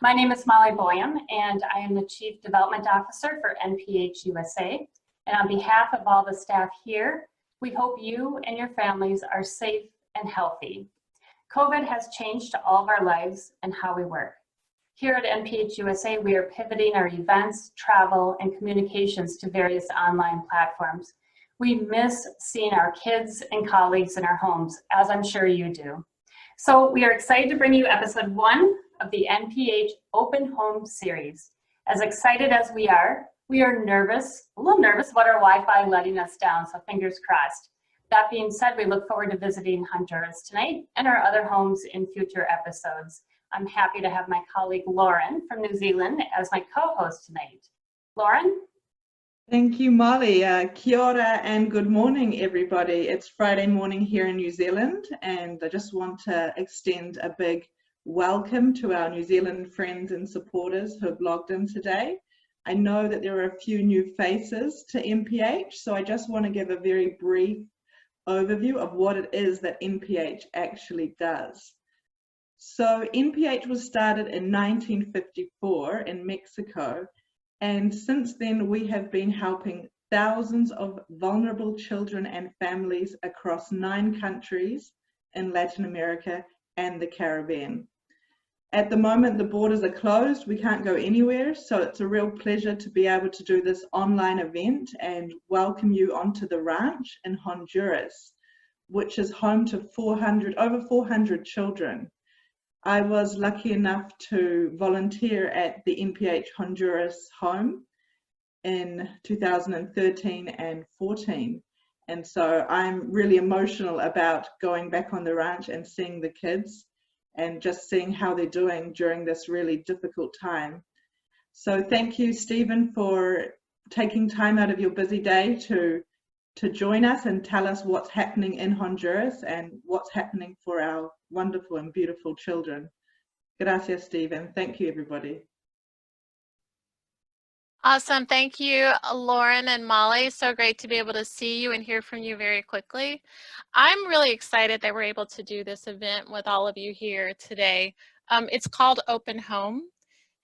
My name is Molly Boyum, and I am the Chief Development Officer for NPH USA. And on behalf of all the staff here, we hope you and your families are safe and healthy. COVID has changed all of our lives and how we work. Here at NPH USA, we are pivoting our events, travel, and communications to various online platforms. We miss seeing our kids and colleagues in our homes, as I'm sure you do. So we are excited to bring you episode 1 of the NPH Open Home series. As excited as we are nervous, a little nervous about our Wi-Fi letting us down, so fingers crossed. That being said, we look forward to visiting Honduras tonight and our other homes in future episodes. I'm happy to have my colleague Lauren from New Zealand as my co-host tonight. Lauren? Thank you, Molly. Kia ora and good morning, everybody. It's Friday morning here in New Zealand, and I just want to extend a big welcome to our New Zealand friends and supporters who have logged in today. I know that there are a few new faces to NPH, so I just want to give a very brief overview of what it is that NPH actually does. So NPH was started in 1954 in Mexico, and since then we have been helping thousands of vulnerable children and families across 9 countries in Latin America and the Caribbean. At the moment, the borders are closed. We can't go anywhere, so it's a real pleasure to be able to do this online event and welcome you onto the ranch in Honduras, which is home to over 400 children. I was lucky enough to volunteer at the NPH Honduras home in 2013 and 14. And so I'm really emotional about going back on the ranch and seeing the kids and just seeing how they're doing during this really difficult time. So thank you, Stephen, for taking time out of your busy day to join us and tell us what's happening in Honduras and what's happening for our wonderful and beautiful children. Gracias, Stephen. Thank you, everybody. Awesome. Thank you, Lauren and Molly. So great to be able to see you and hear from you very quickly. I'm really excited that we're able to do this event with all of you here today. It's called Open Home,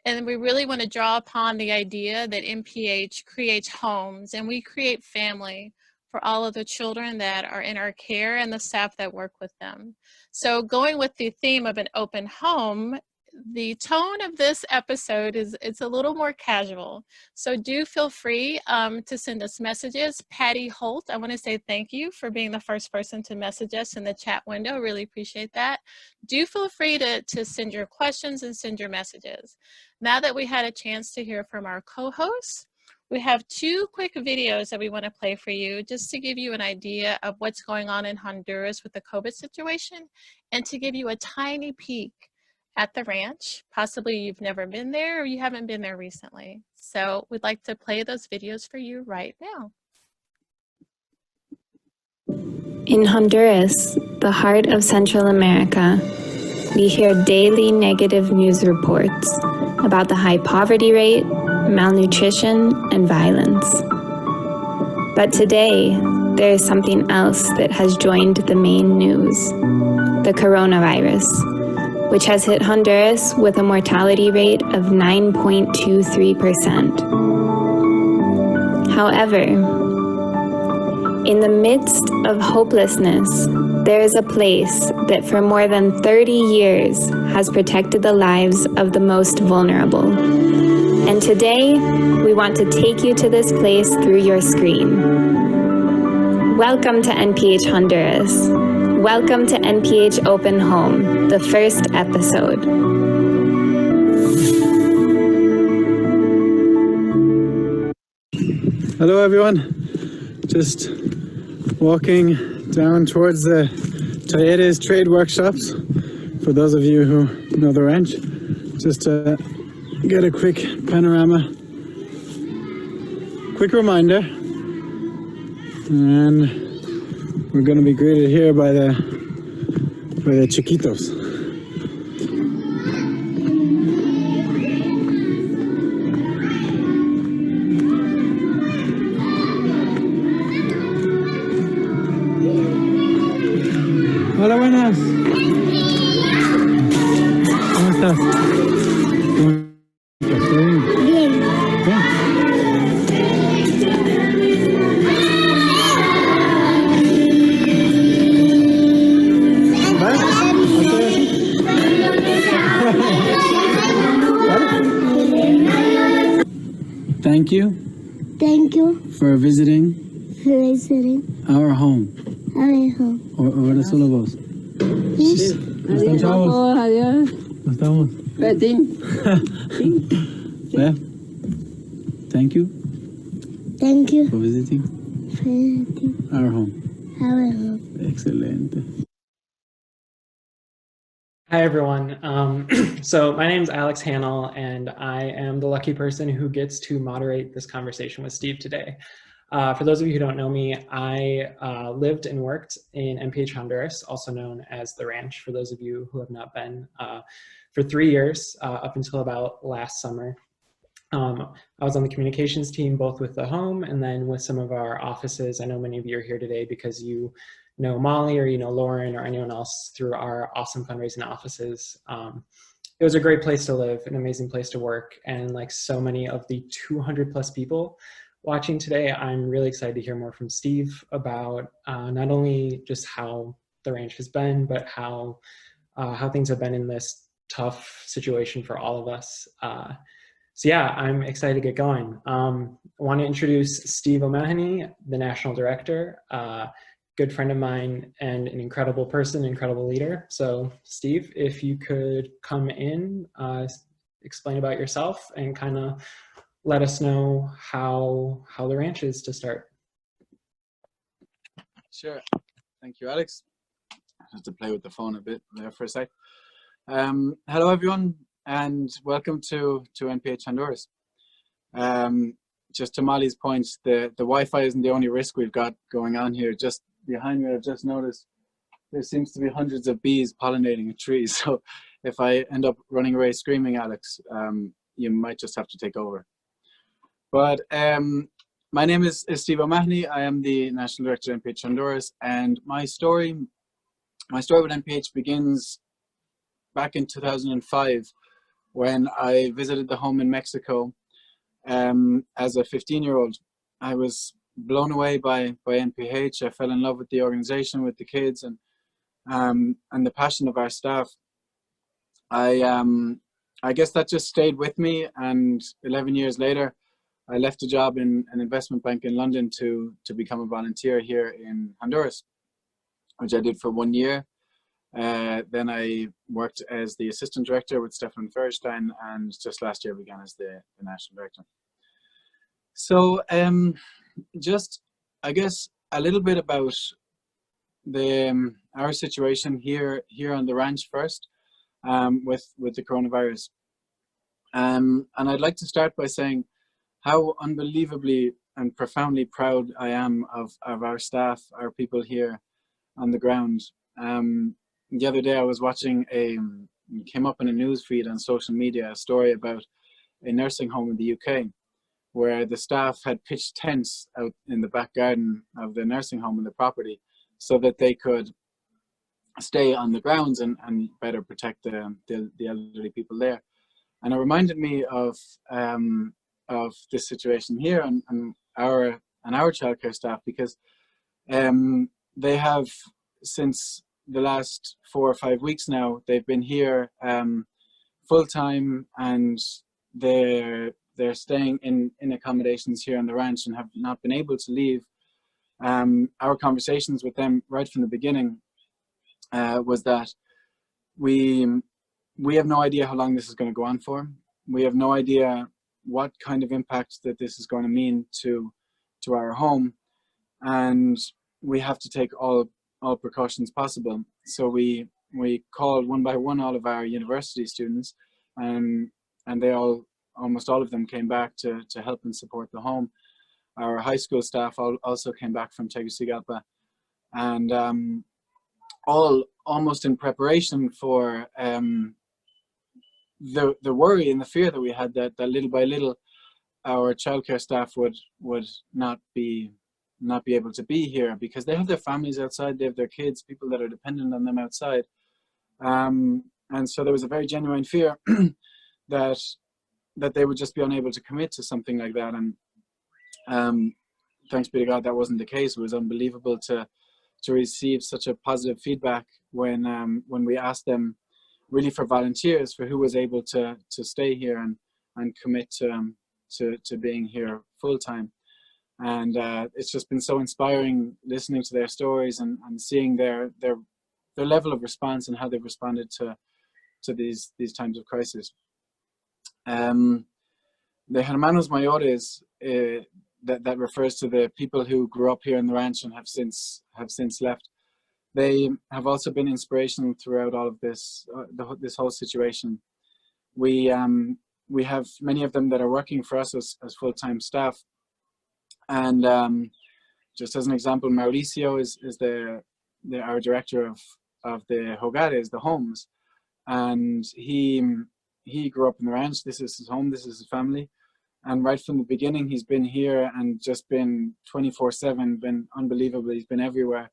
and we really want to draw upon the idea that NPH creates homes and we create family for all of the children that are in our care and the staff that work with them. So going with the theme of an open home, the tone of this episode it's a little more casual. So do feel free to send us messages. Patty Holt, I want to say thank you for being the first person to message us in the chat window. Really appreciate that. Do feel free to send your questions and send your messages. Now that we had a chance to hear from our co-hosts, we have 2 quick videos that we want to play for you just to give you an idea of what's going on in Honduras with the COVID situation and to give you a tiny peek at the ranch. Possibly you've never been there or you haven't been there recently. So we'd like to play those videos for you right now. In Honduras, the heart of Central America, we hear daily negative news reports about the high poverty rate, malnutrition, and violence. But today, there is something else that has joined the main news: the coronavirus, which has hit Honduras with a mortality rate of 9.23%. However, in the midst of hopelessness, there is a place that for more than 30 years has protected the lives of the most vulnerable. And today, we want to take you to this place through your screen. Welcome to NPH Honduras. Welcome to NPH Open Home, the first episode. Hello everyone, just walking down towards the Talleres trade workshops. For those of you who know the ranch, just to get a quick panorama, quick reminder, and we're going to be greeted here by the chiquitos. Hola, buenas. ¿Cómo estás? Thank you Thank you for visiting for visiting our home. our home. Ahora solo vos. ¿Cómo están, chavos? Adiós. ¿Cómo estamos? Yeah. Thank you Thank you for visiting for visiting our home. our home. Excelente. Hi, everyone. So my name is Alex Hanel, and I am the lucky person who gets to moderate this conversation with Steve today. For those of you who don't know me, I lived and worked in NPH Honduras, also known as The Ranch, for those of you who have not been, for 3 years, up until about last summer. I was on the communications team, both with the home and then with some of our offices. I know many of you are here today because you know Molly or you know Lauren or anyone else through our awesome fundraising offices. It was a great place to live, an amazing place to work, and like so many of the 200 plus people watching today, I'm really excited to hear more from Steve about not only just how the ranch has been, but how things have been in this tough situation for all of us. So yeah, I'm excited to get going. I want to introduce Steve O'Mahony, the National Director, good friend of mine and an incredible person, incredible leader. So Steve, if you could come in, explain about yourself and kind of let us know how the ranch is to start. Sure. Thank you, Alex. I have to play with the phone a bit there for a sec. Hello, everyone, and welcome to NPH Honduras. Just to Molly's point, the Wi-Fi isn't the only risk we've got going on here. Just behind me, I've just noticed there seems to be hundreds of bees pollinating a tree. So if I end up running away screaming, Alex, you might just have to take over. But my name is Steve O'Mahony. I am the National Director of NPH Honduras, and my story with NPH begins back in 2005 when I visited the home in Mexico as a 15-year-old. I was blown away by NPH. I fell in love with the organization, with the kids, and the passion of our staff. I guess that just stayed with me, and 11 years later, I left a job in an investment bank in London to become a volunteer here in Honduras, which I did for 1 year. Then I worked as the assistant director with Stefan Feuerstein, and just last year began as the national director. So just, I guess, a little bit about our situation here on the ranch first, with the coronavirus. And I'd like to start by saying how unbelievably and profoundly proud I am of our staff, our people here on the ground. The other day I was watching came up in a news feed on social media, a story about a nursing home in the UK where the staff had pitched tents out in the back garden of the nursing home and the property so that they could stay on the grounds and better protect the elderly people there. And it reminded me of this situation here and our childcare staff, because they have, since the last 4 or 5 weeks now, they've been here full-time, and they're staying in accommodations here on the ranch and have not been able to leave. Our conversations with them right from the beginning was that we have no idea how long this is going to go on for. We have no idea what kind of impact that this is going to mean to our home, and we have to take all precautions possible. So we called one by one all of our university students, and they almost all of them came back to help and support the home. Our high school staff also came back from Tegucigalpa, and all almost in preparation for the worry and the fear that we had that little by little our childcare staff would not be able to be here, because they have their families outside, they have their kids, people that are dependent on them outside, and so there was a very genuine fear that they would just be unable to commit to something like that. And thanks be to God, that wasn't the case. It was unbelievable to receive such a positive feedback when we asked them really for volunteers, for who was able to stay here and commit to to being here full time. And it's just been so inspiring listening to their stories and seeing their level of response and how they've responded to these times of crisis. The hermanos mayores, that refers to the people who grew up here in the ranch and have since left. They have also been inspirational throughout all of this this whole situation. We have many of them that are working for us as full-time staff, and just as an example, Mauricio is our director of the hogares, the homes, and he grew up in the ranch. This is his home, this is his family. And right from the beginning, he's been here and just been 24/7, been unbelievable. He's been everywhere.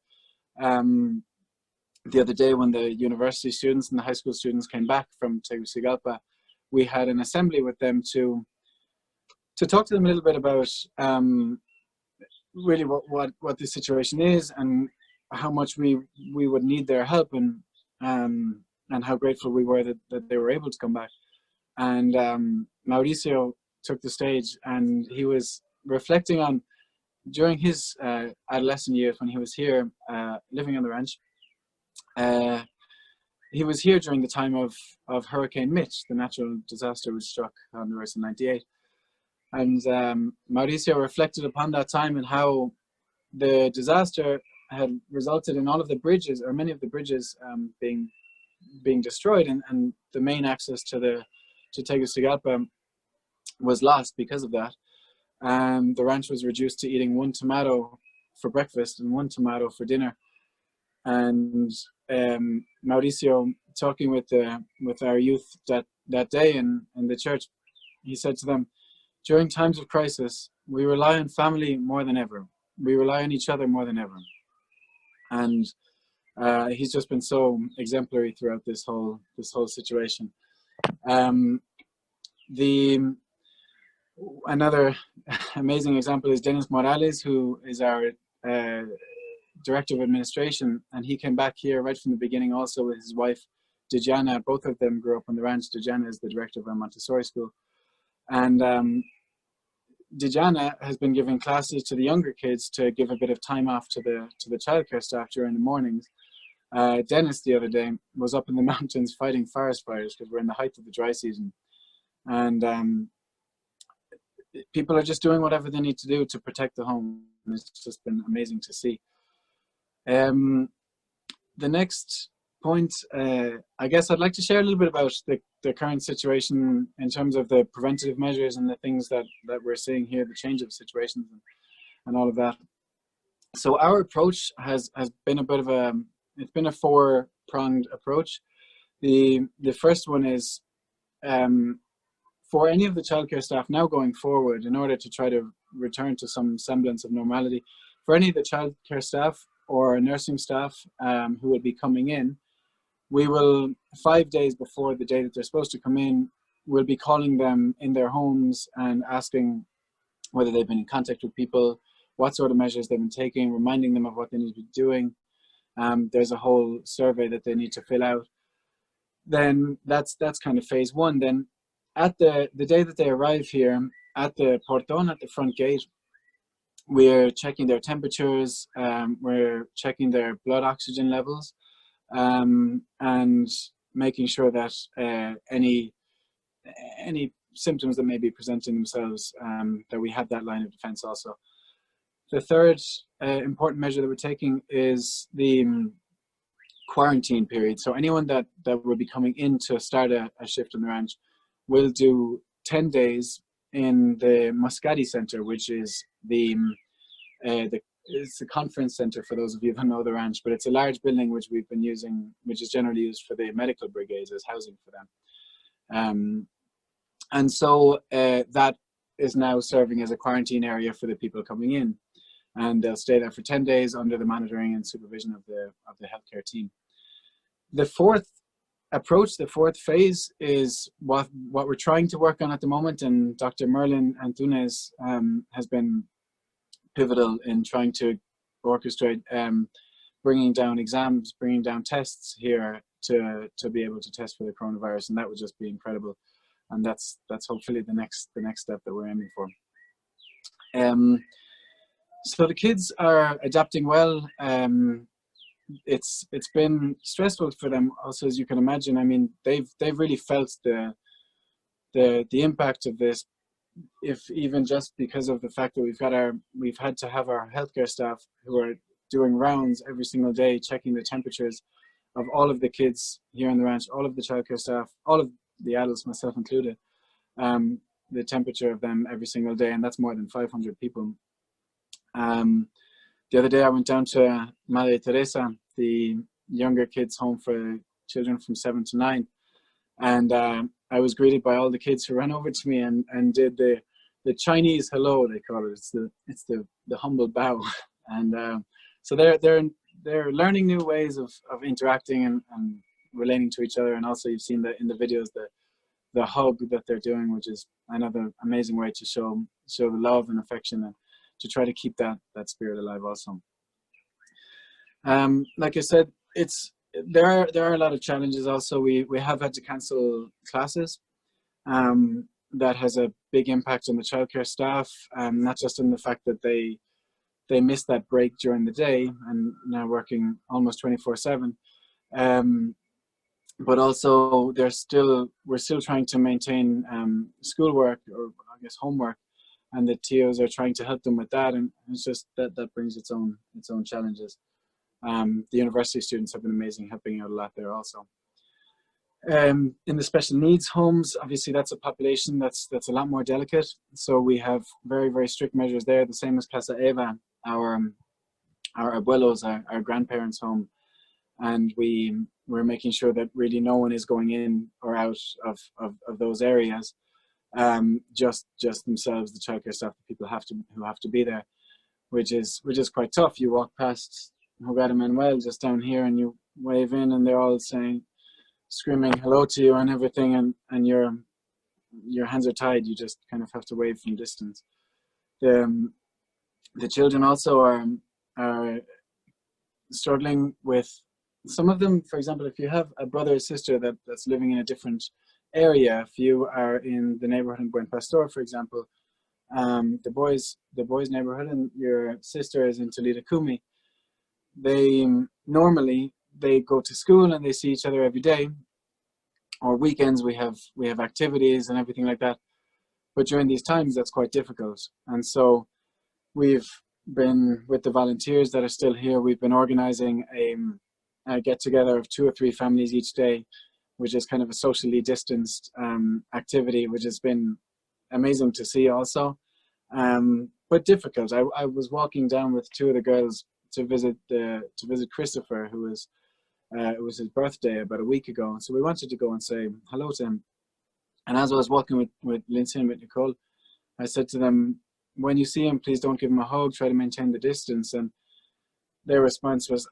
The other day when the university students and the high school students came back from Tegucigalpa, we had an assembly with them to talk to them a little bit about really what the situation is and how much we would need their help, and how grateful we were that they were able to come back. And Mauricio took the stage, and he was reflecting on during his adolescent years when he was here living on the ranch. He was here during the time of Hurricane Mitch, the natural disaster which struck Honduras in '98. And Mauricio reflected upon that time and how the disaster had resulted in all of the bridges, or many of the bridges, being destroyed, and the main access to Tegucigalpa was lost because of that. The ranch was reduced to eating 1 tomato for breakfast and 1 tomato for dinner. And Mauricio, talking with our youth that day in the church, he said to them, during times of crisis, we rely on family more than ever. We rely on each other more than ever. And he's just been so exemplary throughout this whole situation. Another amazing example is Dennis Morales, who is our Director of Administration, and he came back here right from the beginning also with his wife, Dejana. Both of them grew up on the ranch. Dejana is the director of our Montessori school. And Dejana has been giving classes to the younger kids to give a bit of time off to the childcare staff during the mornings. Dennis the other day was up in the mountains fighting forest fires because we're in the height of the dry season. And people are just doing whatever they need to do to protect the home. It's just been amazing to see. The next point, I guess I'd like to share a little bit about the current situation in terms of the preventative measures and the things that we're seeing here, the change of situations and all of that. So our approach has been a bit of it's been a 4-pronged approach. The first one is, for any of the childcare staff now going forward, in order to try to return to some semblance of normality, for any of the childcare staff or nursing staff who will be coming in, we will, 5 days before the day that they're supposed to come in, we'll be calling them in their homes and asking whether they've been in contact with people, what sort of measures they've been taking, reminding them of what they need to be doing. There's a whole survey that they need to fill out. Then that's kind of phase 1. Then at the day that they arrive here, at the portón, at the front gate, we're checking their temperatures, we're checking their blood oxygen levels, and making sure that any symptoms that may be presenting themselves, that we have that line of defense also. The third important measure that we're taking is the quarantine period. So anyone that will be coming in to start a shift on the ranch will do 10 days in the Muscati Center, which is it's a conference center for those of you who know the ranch, but it's a large building which we've been using, which is generally used for the medical brigades as housing for them. And so that is now serving as a quarantine area for the people coming in, and they'll stay there for 10 days under the monitoring and supervision of the healthcare team. The fourth approach, the fourth phase, is what we're trying to work on at the moment, and Dr. Merlin Antunes has been pivotal in trying to orchestrate bringing down exams, bringing down tests here to be able to test for the coronavirus, and that would just be incredible. and that's hopefully the next step that we're aiming for. So the kids are adapting well. It's been stressful for them also, as you can imagine. I mean, they've really felt the impact of this, if even just because of the fact that we've had to have our healthcare staff who are doing rounds every single day, checking the temperatures of all of the kids here on the ranch, all of the childcare staff, all of the adults, myself included, the temperature of them every single day, and that's more than 500 people. The other day I went down to Madre Teresa, the younger kids' home for children from 7 to 9, and I was greeted by all the kids who ran over to me and did the Chinese hello, they call it. It's the humble bow, and so they're learning new ways of interacting and relating to each other. And also, you've seen that in the videos, the hug that they're doing, which is another amazing way to show the love and affection, and to try to keep that spirit alive also. Like I said, there are a lot of challenges also. We have had to cancel classes. That has a big impact on the childcare staff, not just in the fact that they missed that break during the day and now working almost 24/7, but also we're still trying to maintain schoolwork, or I guess homework, and the TOs are trying to help them with that, and it's just that brings its own challenges. The university students have been amazing, helping out a lot there also. In the special needs homes, obviously that's a population that's a lot more delicate, so we have very, very strict measures there, the same as Casa Eva, our abuelos, our grandparents' home, and we're making sure that really no one is going in or out of those areas, just themselves, the childcare staff, the people who have to be there, which is quite tough. You walk past Hogar Manuel just down here and you wave in and they're all screaming hello to you and everything, and your hands are tied. You just kind of have to wave from distance. The children also are struggling with, some of them, for example, if you have a brother or sister that's living in a different area, if you are in the neighborhood in Buen Pastor, for example, the boys neighborhood, and your sister is in Toledo Kumi, they normally go to school and they see each other every day, or weekends we have activities and everything like that, but during these times that's quite difficult. And so we've been, with the volunteers that are still here, we've been organizing a get-together of 2 or 3 families each day, which is kind of a socially distanced activity, which has been amazing to see also, but difficult. I was walking down with 2 of the girls to visit Christopher, who was it was his birthday about a week ago, so we wanted to go and say hello to him. And as I was walking with Lindsay and with Nicole, I said to them, when you see him, please don't give him a hug, try to maintain the distance. And their response was,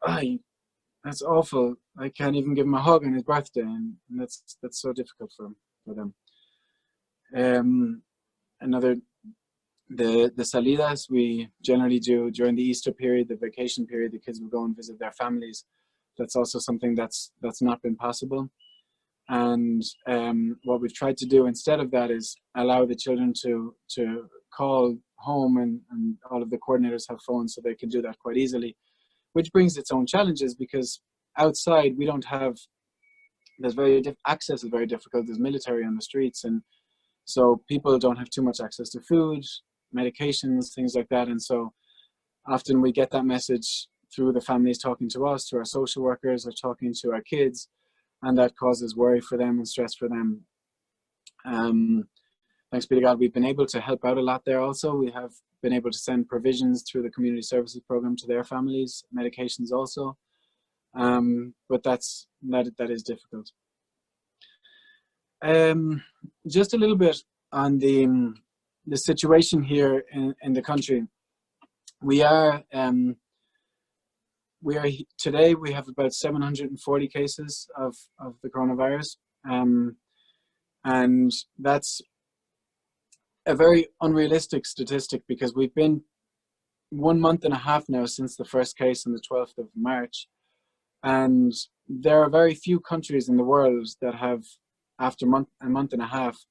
that's awful, I can't even give him a hug on his birthday. And that's so difficult for them. The salidas we generally do during the Easter period, the vacation period, the kids will go and visit their families. That's also something that's not been possible. And what we've tried to do instead of that is allow the children to call home, and all of the coordinators have phones, so they can do that quite easily, which brings its own challenges, because outside we don't have, access is very difficult. There's military on the streets, and so people don't have too much access to food, medications, things like that. And so often we get that message through the families talking to us, to our social workers, or talking to our kids, and that causes worry for them and stress for them. Thanks be to God, we've been able to help out a lot there also. We have been able to send provisions through the community services program to their families, medications also, but that is difficult. Just a little bit on the situation here in the country. Today we have about 740 cases of the coronavirus, and that's a very unrealistic statistic, because we've been 1 month and a half now since the first case on the 12th of March, and there are very few countries in the world that have, after a month and a half,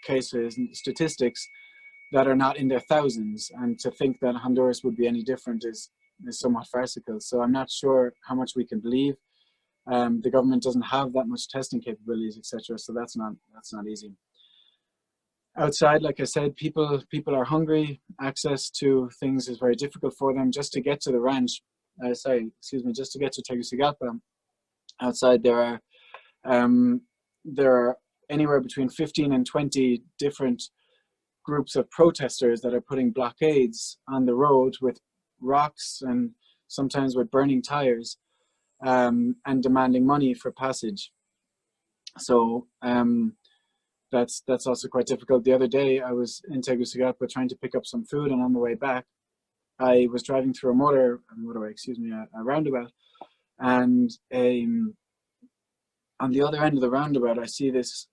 cases and statistics that are not in their thousands, and to think that Honduras would be any different is somewhat farcical. So I'm not sure how much we can believe. The government doesn't have that much testing capabilities, etc. So that's not easy. Outside, like I said, people are hungry. Access to things is very difficult for them. Just to get to the ranch, just to get to Tegucigalpa, outside there are anywhere between 15 and 20 different groups of protesters that are putting blockades on the road with rocks and sometimes with burning tires, and demanding money for passage. So that's also quite difficult. The other day I was in Tegucigalpa trying to pick up some food, and on the way back I was driving through a roundabout, and on the other end of the roundabout I see this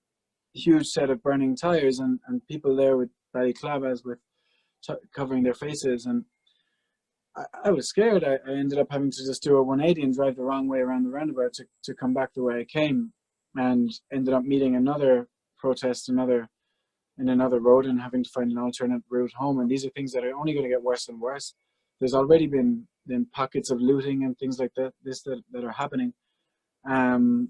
huge set of burning tires and people there with balaclavas with covering their faces, and I was scared. I ended up having to just do a 180 and drive the wrong way around the roundabout to come back the way I came, and ended up meeting another protest in another road and having to find an alternate route home. And these are things that are only going to get worse and worse. There's already been pockets of looting and things like that that are happening, and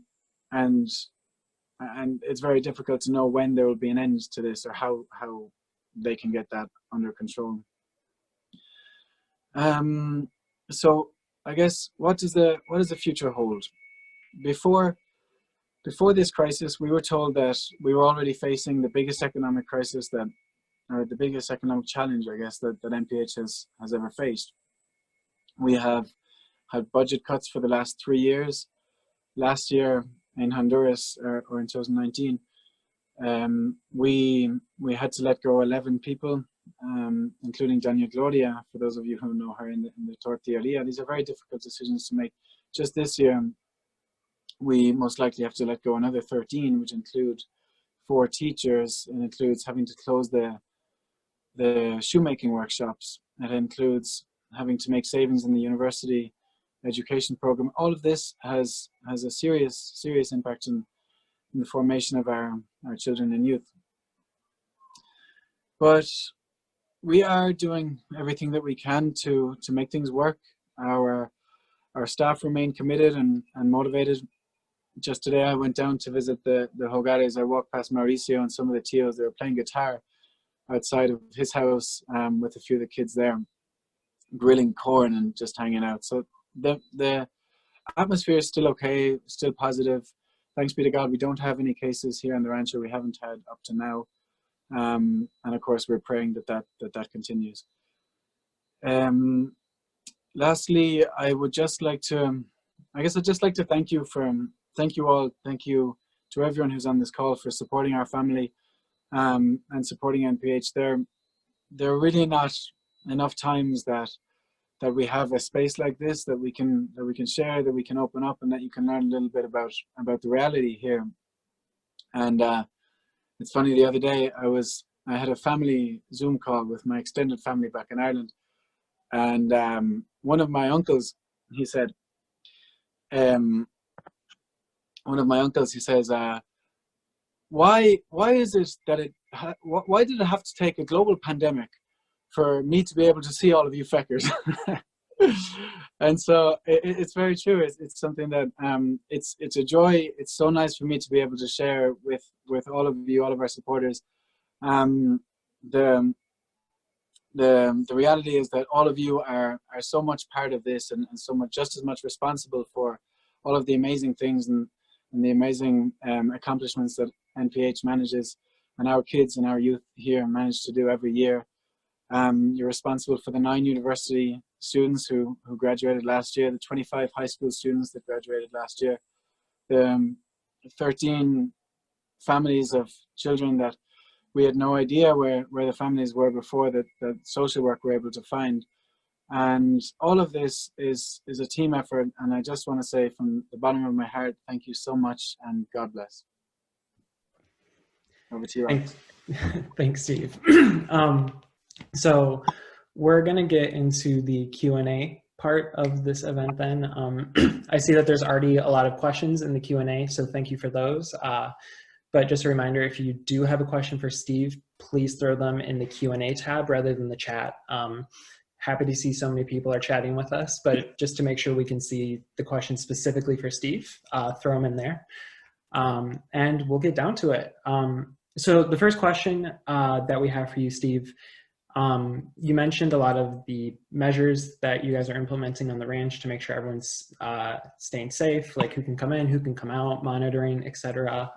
it's very difficult to know when there will be an end to this, or how they can get that under control. So I guess what does the future hold? Before this crisis, we were told that we were already facing the biggest economic crisis or the biggest economic challenge, I guess, that NPH has ever faced. We have had budget cuts for the last 3 years. Last year in Honduras, or in 2019, we had to let go 11 people, including Doña Gloria, for those of you who know her, in the tortilleria. These are very difficult decisions to make. Just this year, we most likely have to let go another 13, which include 4 teachers. It includes having to close the shoemaking workshops. It includes having to make savings in the university education program. All of this has a serious impact in the formation of our children and youth. But we are doing everything that we can to make things work. Our staff remain committed and motivated. Just today I went down to visit the Hogares. I walked past Mauricio and some of the tios. They were playing guitar outside of his house with a few of the kids there, grilling corn and just hanging out. So the atmosphere is still okay, still positive. Thanks be to God, we don't have any cases here in the rancho. We haven't had up to now. And of course, we're praying that continues. Lastly, I would just like to, thank you all. Thank you to everyone who's on this call for supporting our family and supporting NPH. There are really not enough times that we have a space like this that we can share, that we can open up, and that you can learn a little bit about the reality here. And it's funny, the other day I had a family Zoom call with my extended family back in Ireland, and one of my uncles, he said, why is it that why did it have to take a global pandemic for me to be able to see all of you feckers? And so it's very true. It's something that it's a joy. It's so nice for me to be able to share with all of you, all of our supporters. The reality is that all of you are so much part of this, and so much, just as much responsible for all of the amazing things and the amazing accomplishments that NPH manages, and our kids and our youth here manage to do every year. You're responsible for the 9 university students who graduated last year, the 25 high school students that graduated last year, the 13 families of children that we had no idea where the families were before, that social work were able to find. And all of this is a team effort, and I just want to say from the bottom of my heart, thank you so much, and God bless. Over to you, Alex. Thanks, Steve. So we're going to get into the Q&A part of this event then. I see that there's already a lot of questions in the Q&A, so thank you for those. But just a reminder, if you do have a question for Steve, please throw them in the Q&A tab rather than the chat. Happy to see so many people are chatting with us, but just to make sure we can see the question specifically for Steve, throw them in there. And we'll get down to it. So the first question that we have for you, Steve, you mentioned a lot of the measures that you guys are implementing on the ranch to make sure everyone's staying safe, like who can come in, who can come out, monitoring, etc.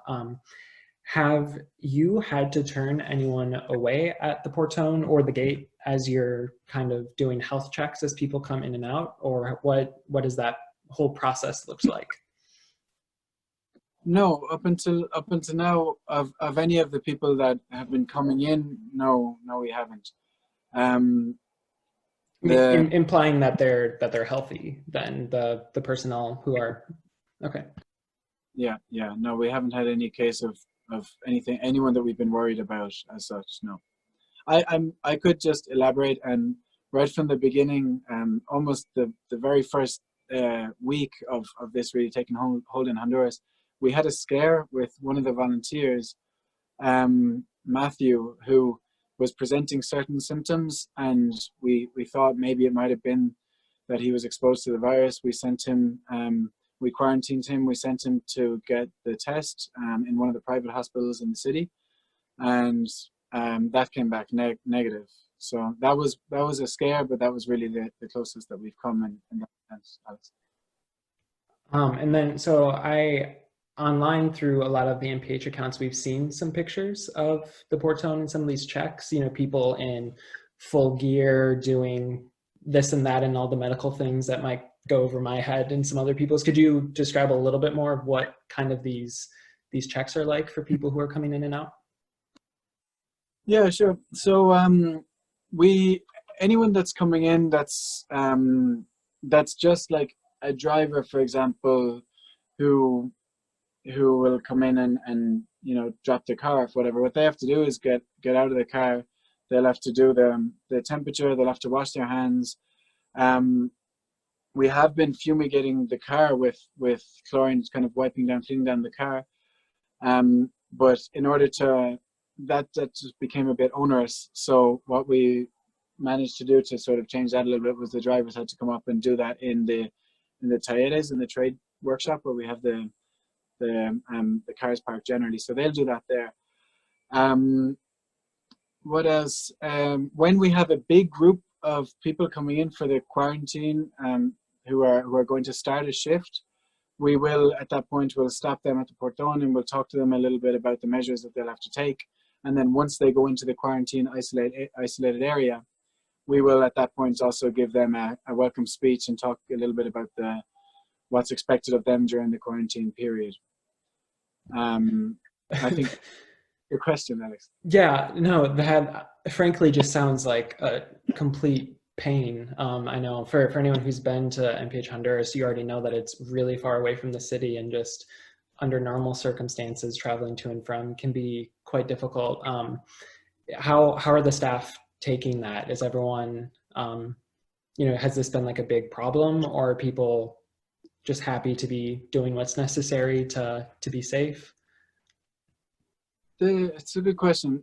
Have you had to turn anyone away at the portone or the gate as you're kind of doing health checks as people come in and out, or what does that whole process looks like? No, up until now, of any of the people that have been coming in, no, we haven't. Implying that they're healthy, then the personnel who are okay. Yeah, no, we haven't had any case of anyone that we've been worried about as such. No, I could just elaborate, and right from the beginning, almost the very first week of this really taking hold in Honduras, we had a scare with one of the volunteers, Matthew, who was presenting certain symptoms, and we thought maybe it might have been that he was exposed to the virus. We sent him, we quarantined him, we sent him to get the test in one of the private hospitals in the city, and that came back negative. So that was a scare, but that was really the closest that we've come in that sense, Alex. And then, so online through a lot of the NPH accounts, we've seen some pictures of the portone and some of these checks, you know, people in full gear doing this and that and all the medical things that might go over my head and some other people's. Could you describe a little bit more of what kind of these checks are like for people who are coming in and out? Yeah, sure. So anyone that's coming in that's just like a driver, for example, who will come in and you know, drop their car off, whatever. What they have to do is get out of the car. They'll have to do the temperature. They'll have to wash their hands. We have been fumigating the car with chlorine, kind of wiping down, cleaning down the car. But in order to that just became a bit onerous. So what we managed to do to sort of change that a little bit was the drivers had to come up and do that in the talleres, in the trade workshop where we have the cars parked generally. So they'll do that there. What else? When we have a big group of people coming in for the quarantine, who are going to start a shift, we will at that point we'll stop them at the portone and we'll talk to them a little bit about the measures that they'll have to take. And then once they go into the quarantine isolated area, we will at that point also give them a welcome speech and talk a little bit about what's expected of them during the quarantine period. I think your question, Alex. Yeah, no, that frankly just sounds like a complete pain. I know for anyone who's been to NPH Honduras, you already know that it's really far away from the city, and just under normal circumstances, traveling to and from can be quite difficult. How are the staff taking that? Is everyone, you know, has this been like a big problem, or are people just happy to be doing what's necessary to be safe? It's a good question.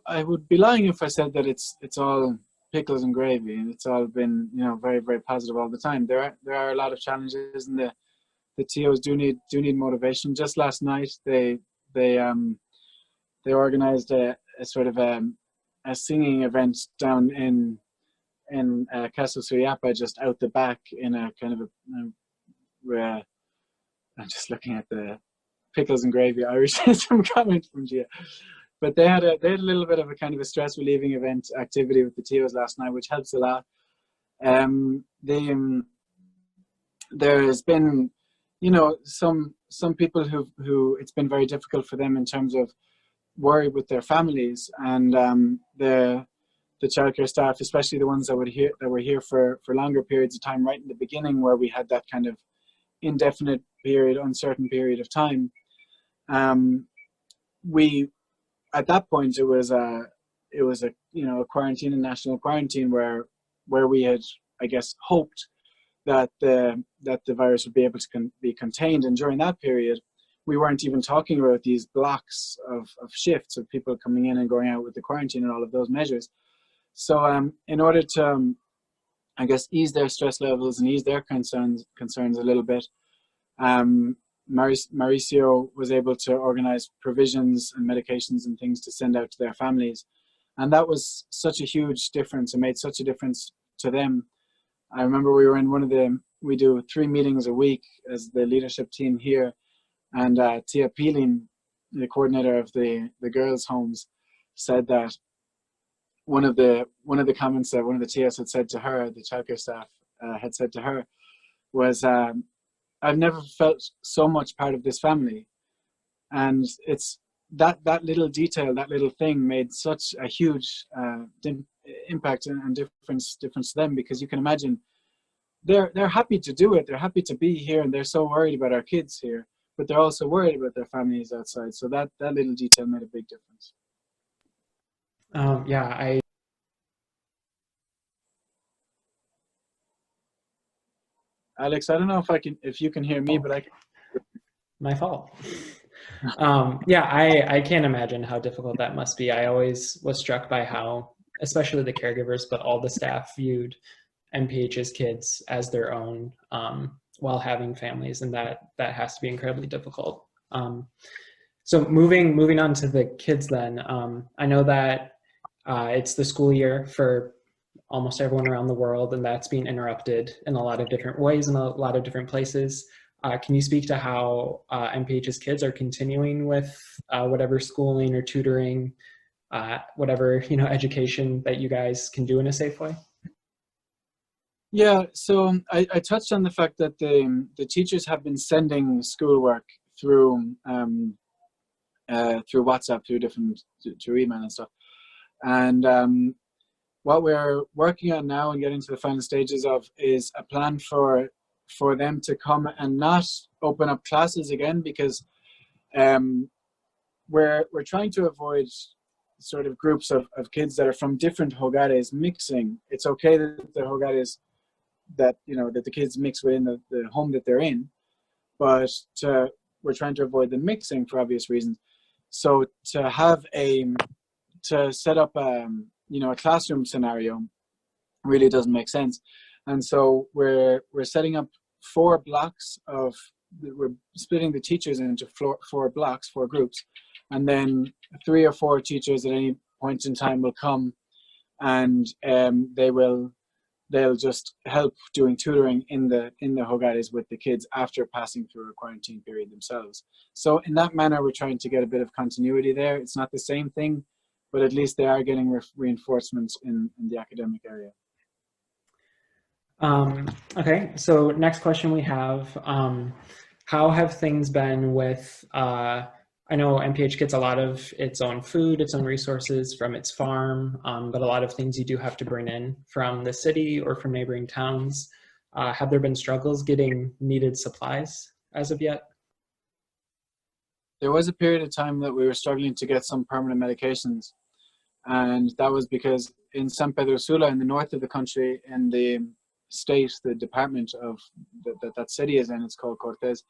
I would be lying if I said that it's all pickles and gravy and it's all been, you know, very, very positive all the time. There are a lot of challenges, and the TOs do need motivation. Just last night they organized a sort of a singing event down in Casa Suyapa, just out the back in a kind of where I'm just looking at the pickles and gravy Irishism comment from Gia. But they had a little bit of a kind of a stress relieving event activity with the TOs last night, which helps a lot. There has been, you know, some people who it's been very difficult for them in terms of worry with their families, and the childcare staff, especially the ones that were here for longer periods of time, right in the beginning, where we had that kind of indefinite period, uncertain period of time. We at that point it was a you know, a quarantine, a national quarantine, where we had, I guess, hoped that the virus would be able to be contained. And during that period, we weren't even talking about these blocks of shifts of people coming in and going out with the quarantine and all of those measures. So in order to, I guess, ease their stress levels and ease their concerns a little bit, Mauricio was able to organize provisions and medications and things to send out to their families. And that was such a huge difference. It made such a difference to them. I remember we were in we do 3 meetings a week as the leadership team here. And Tia Peeling, the coordinator of the girls' homes, said that one of the comments that one of the TS had said to her, the childcare staff had said to her, was, I've never felt so much part of this family. And it's that little detail, that little thing made such a huge impact and difference to them, because you can imagine they're happy to do it. They're happy to be here, and they're so worried about our kids here, but they're also worried about their families outside. So that little detail made a big difference. Yeah, Alex, I don't know if you can hear me, but I can. My fault. Yeah, I can't imagine how difficult that must be. I always was struck by how, especially the caregivers, but all the staff viewed NPH's kids as their own while having families, and that has to be incredibly difficult. So moving on to the kids then, I know that it's the school year for almost everyone around the world, and that's being interrupted in a lot of different ways in a lot of different places. Can you speak to how NPH's kids are continuing with whatever schooling or tutoring, whatever education that you guys can do in a safe way? Yeah, so I touched on the fact that the teachers have been sending schoolwork through WhatsApp, through email and stuff, and what we're working on now and getting to the final stages of is a plan for them to come and not open up classes again, because we're trying to avoid sort of groups of kids that are from different hogares mixing. It's okay that the hogares that the kids mix within the home that they're in, but we're trying to avoid the mixing for obvious reasons. So to set up a classroom scenario really doesn't make sense. And so we're setting up 4 blocks we're splitting the teachers into 4 blocks, 4 groups, and then 3 or 4 teachers at any point in time will come, and they'll just help doing tutoring in the hogares with the kids after passing through a quarantine period themselves. So in that manner, we're trying to get a bit of continuity there. It's not the same thing, but at least they are getting reinforcements in the academic area. Okay, so next question we have, how have things been with, I know NPH gets a lot of its own food, its own resources from its farm, but a lot of things you do have to bring in from the city or from neighboring towns. Have there been struggles getting needed supplies as of yet? There was a period of time that we were struggling to get some permanent medications, and that was because in San Pedro Sula, in the north of the country, in the state, the department of that city is in, it's called Cortez.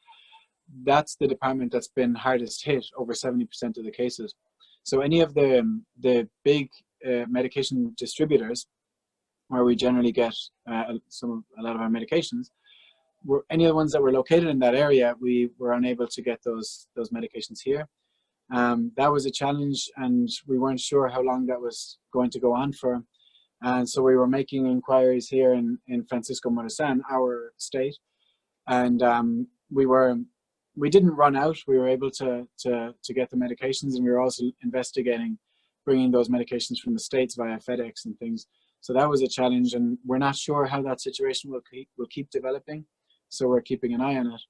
That's the department that's been hardest hit, over 70% of the cases. So any of the big medication distributors, where we generally get a lot of our medications, any of the ones that were located in that area, we were unable to get those medications here. That was a challenge, and we weren't sure how long that was going to go on for. And so we were making inquiries here in Francisco Morazan, our state, and we didn't run out. We were able to get the medications, and we were also investigating bringing those medications from the States via FedEx and things. So that was a challenge, and we're not sure how that situation will keep developing. So we're keeping an eye on it.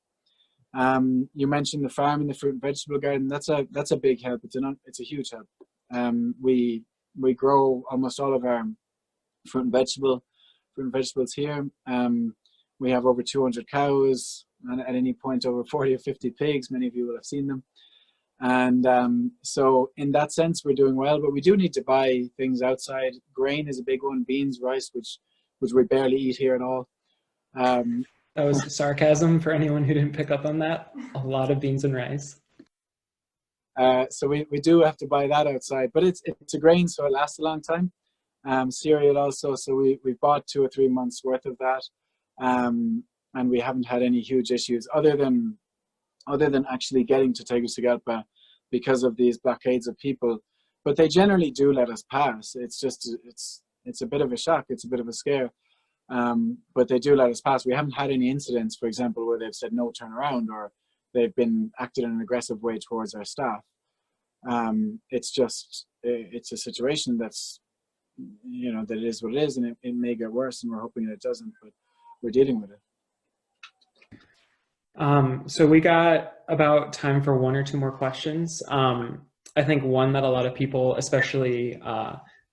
You mentioned the farm and the fruit and vegetable garden. That's a big help. It's a huge help. We grow almost all of our fruit and vegetables here. We have over 200 cows, and at any point over 40 or 50 pigs. Many of you will have seen them. And so in that sense, we're doing well, but we do need to buy things outside. Grain is a big one, beans, rice, which we barely eat here at all. That was sarcasm for anyone who didn't pick up on that. A lot of beans and rice. So we do have to buy that outside, but it's a grain, so it lasts a long time. Cereal also, so we bought 2 or 3 months worth of that, and we haven't had any huge issues other than actually getting to Tegucigalpa because of these blockades of people. But they generally do let us pass. It's just it's a bit of a shock. It's a bit of a scare. But they do let us pass. We haven't had any incidents, for example, where they've said no, turn around, or they've been acted in an aggressive way towards our staff. It's a situation that's, that it is what it is, and it may get worse, and we're hoping that it doesn't, but we're dealing with it. So we got about time for 1 or 2 more questions. I think one that a lot of people, especially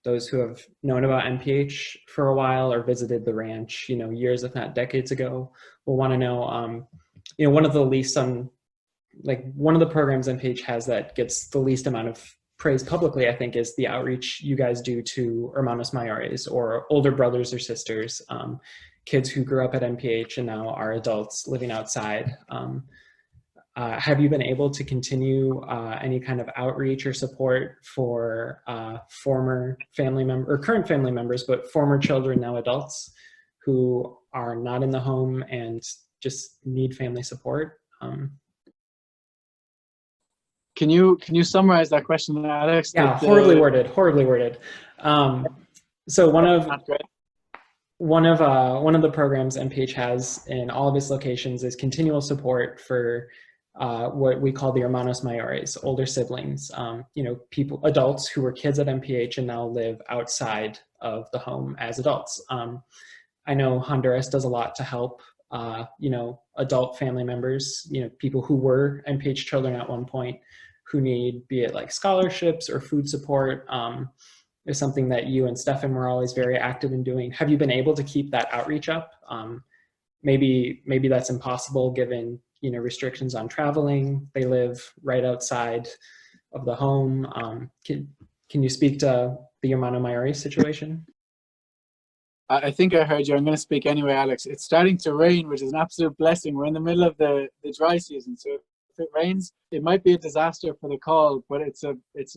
those who have known about NPH for a while or visited the ranch, years if not decades ago, will want to know, one of the least one of the programs NPH has that gets the least amount of praise publicly, I think, is the outreach you guys do to hermanos mayores, or older brothers or sisters, kids who grew up at NPH and now are adults living outside. Have you been able to continue any kind of outreach or support for former family member or current family members, but former children, now adults, who are not in the home and just need family support? Can you summarize that question, Alex? Yeah, horribly worded. So one of the programs NPH has in all of its locations is continual support for what we call the hermanos mayores, older siblings, adults who were kids at NPH and now live outside of the home as adults. I know Honduras does a lot to help, adult family members, people who were NPH children at one point who need, be it like scholarships or food support. Is something that you and Stefan were always very active in doing. Have you been able to keep that outreach up? Maybe that's impossible given restrictions on traveling. They live right outside of the home. Can you speak to the hermano mayor situation? I think I heard you. I'm going to speak anyway, Alex. It's starting to rain, which is an absolute blessing. We're in the middle of the dry season, so if it rains, it might be a disaster for the call, but it's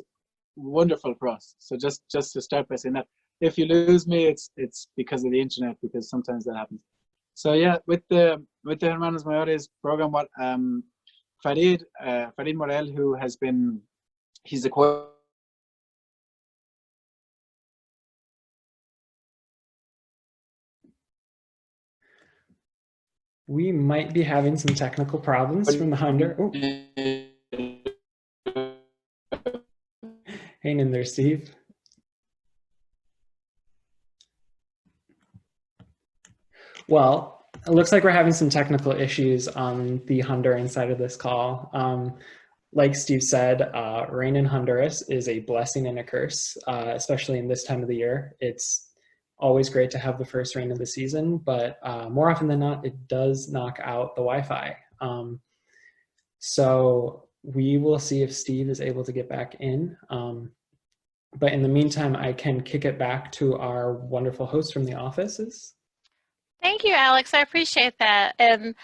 wonderful for us. So just to start by saying that, if you lose me, it's because of the internet, because sometimes that happens. So yeah, with the Hermanos Mayores program, what Farid Morel, who has been, he's the We might be having some technical problems from the Honduras. Hang in there, Steve. Well, it looks like we're having some technical issues on the Honduran side of this call. Like Steve said, rain in Honduras is a blessing and a curse, especially in this time of the year. It's always great to have the first rain of the season, but more often than not, it does knock out the Wi-Fi. So we will see if Steve is able to get back in. But in the meantime, I can kick it back to our wonderful host from the offices. Thank you, Alex. I appreciate that. And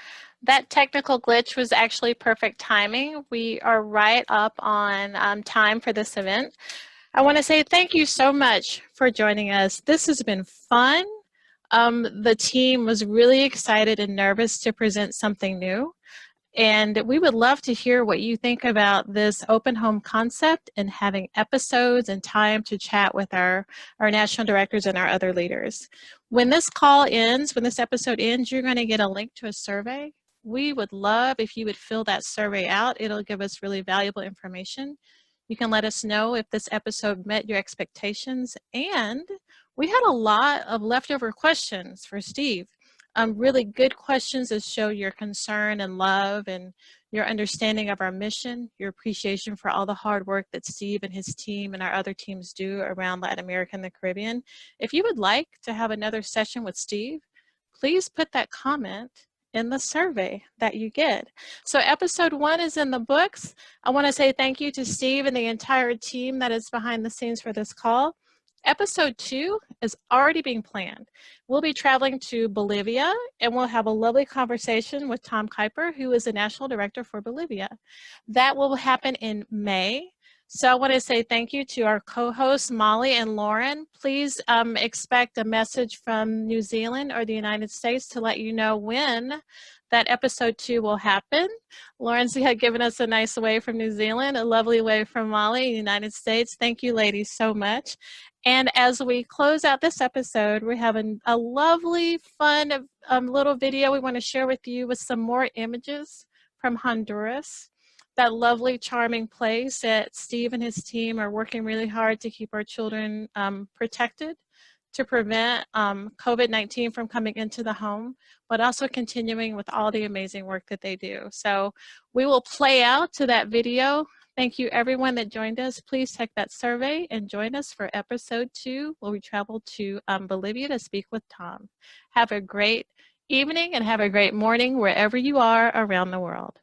that technical glitch was actually perfect timing. We are right up on time for this event. I want to say thank you so much for joining us. This has been fun. The team was really excited and nervous to present something new. And we would love to hear what you think about this open home concept and having episodes and time to chat with our national directors and our other leaders. When this call ends, when this episode ends, you're going to get a link to a survey. We would love if you would fill that survey out. It'll give us really valuable information. You can let us know if this episode met your expectations. And we had a lot of leftover questions for Steve. Really good questions that show your concern and love and your understanding of our mission, your appreciation for all the hard work that Steve and his team and our other teams do around Latin America and the Caribbean. If you would like to have another session with Steve, please put that comment in the survey that you get. So episode 1 is in the books. I want to say thank you to Steve and the entire team that is behind the scenes for this call. Episode 2 is already being planned. We'll be traveling to Bolivia, and we'll have a lovely conversation with Tom Kuiper, who is the National Director for Bolivia. That will happen in May. So I want to say thank you to our co-hosts, Molly and Lauren. Please expect a message from New Zealand or the United States to let you know when that episode 2 will happen. Lauren's had given us a nice wave from New Zealand, a lovely wave from Molly, United States. Thank you, ladies, so much. And as we close out this episode, we're having a lovely, fun little video we want to share with you with some more images from Honduras. That lovely, charming place that Steve and his team are working really hard to keep our children protected, to prevent COVID-19 from coming into the home, but also continuing with all the amazing work that they do. So we will play out to that video. Thank you everyone that joined us. Please take that survey and join us for episode 2, where we travel to Bolivia to speak with Tom. Have a great evening and have a great morning wherever you are around the world.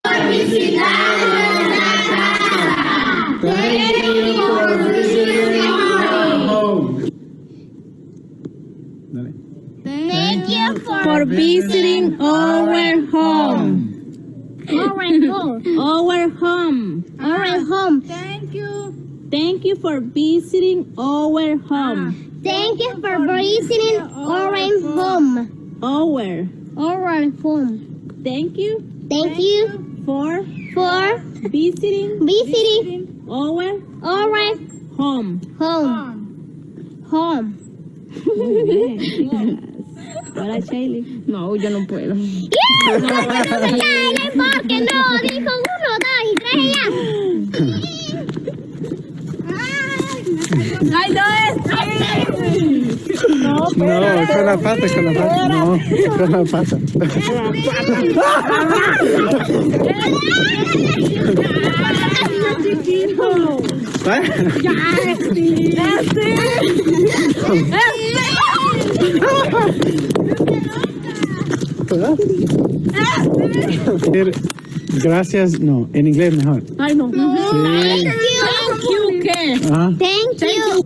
Thank you for visiting our home. Thank you For visiting our home. our home. Our home. Our home. Thank you. Thank you for visiting our home. Thank you for visiting our home. Our. Our home. Thank you Thank you for for visiting visiting our our home. home. Home. Hola, Shaylee. No, yo no puedo. Porque no dijo 1, 2 y 3 ¡Ay, no es! No, con la pata, con la pata. No, con la pata. Gracias, no, en inglés mejor. Ay, no. Sí. Thank you, ¿qué? Ajá. Thank you.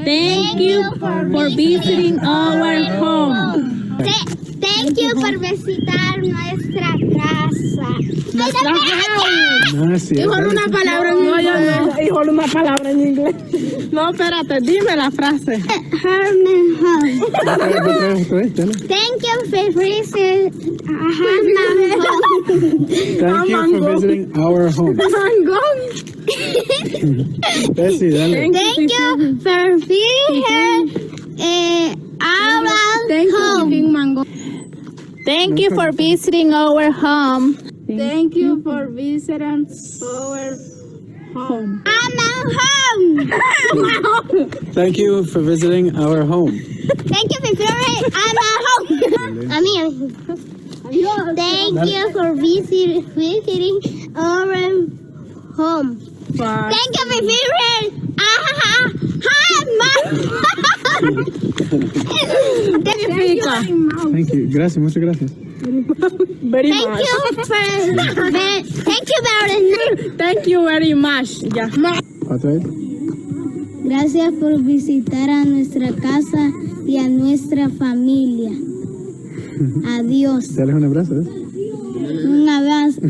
Thank you for visiting our home. Thank you por visitar nuestra casa. Nuestra house. No, sí, Dijo una palabra en inglés. Dijo una palabra en inglés. No, espérate, dime la frase. Thank you for visiting Thank you for visiting our home. Bessie, dale. Thank you for visiting our home. Thank you for visiting our home. Thank you for visiting Our home. our home. Thank you for visiting our home. Thank you for visiting our home. Thank you for visiting our home. Thank you for visiting our home. Thank you. Gracias, muchas gracias. Very Thank much. you very much. Thank you very much. Ya. ¿Otra vez? Gracias por visitar a nuestra casa y a nuestra familia. Adiós. Dale un abrazo. Un abrazo.